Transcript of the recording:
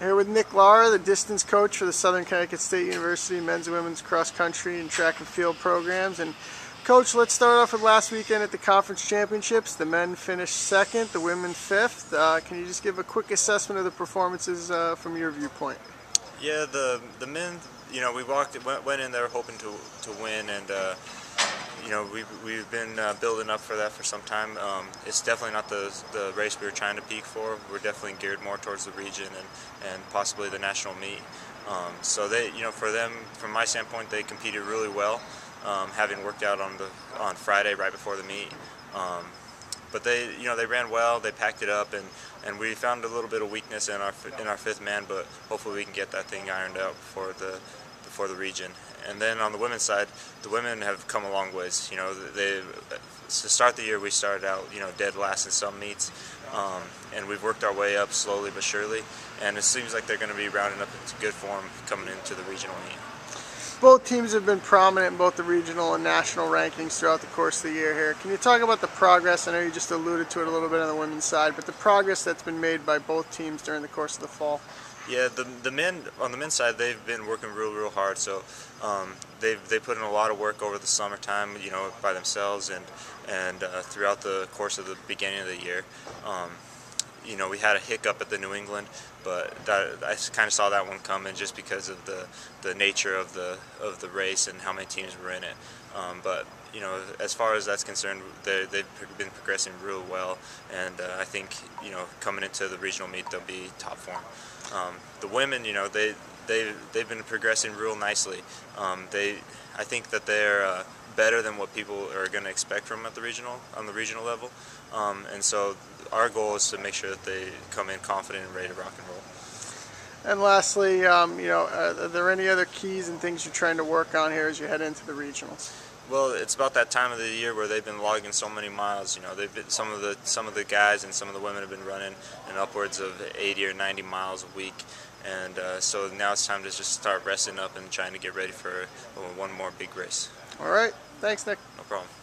Here with Nick Lara, the distance coach for the Southern Connecticut State University men's and women's cross country and track and field programs. And Coach, let's start off with last weekend at the conference championships. The men finished second, the women fifth. Can you just give a quick assessment of the performances from your viewpoint? Yeah, the men, we went in there hoping to win, and we've been building up for that for some time. It's definitely not the race we were trying to peak for. We're definitely geared more towards the region and possibly the national meet. So they, for them, from my standpoint, they competed really well, having worked out on Friday right before the meet. But they ran well. They packed it up, and we found a little bit of weakness in our fifth man. But hopefully we can get that thing ironed out before the region. And then on the women's side, the women have come a long ways. To start the year, we started out dead last in some meets, and we've worked our way up slowly but surely. And it seems like they're going to be rounding up into good form coming into the regional meet. Both teams have been prominent in both the regional and national rankings throughout the course of the year here. Can you talk about the progress? I know you just alluded to it a little bit on the women's side, but the progress that's been made by both teams during the course of the fall. Yeah, the men on the men's side, they've been working real hard. So they put in a lot of work over the summertime, by themselves and throughout the course of the beginning of the year. We had a hiccup at the New England, but I kind of saw that one coming just because of the nature of the race and how many teams were in it. But as far as that's concerned, they've been progressing real well, and I think coming into the regional meet they'll be top form. The women, they've been progressing real nicely. I think that they're better than what people are going to expect from them on the regional level, and so our goal is to make sure that they come in confident and ready to rock and roll. And lastly, are there any other keys and things you're trying to work on here as you head into the regionals? Well, it's about that time of the year where they've been logging so many miles. They've been, some of the guys and some of the women have been running in upwards of 80 or 90 miles a week, and so now it's time to just start resting up and trying to get ready for one more big race. All right, thanks, Nick. No problem. Thank you.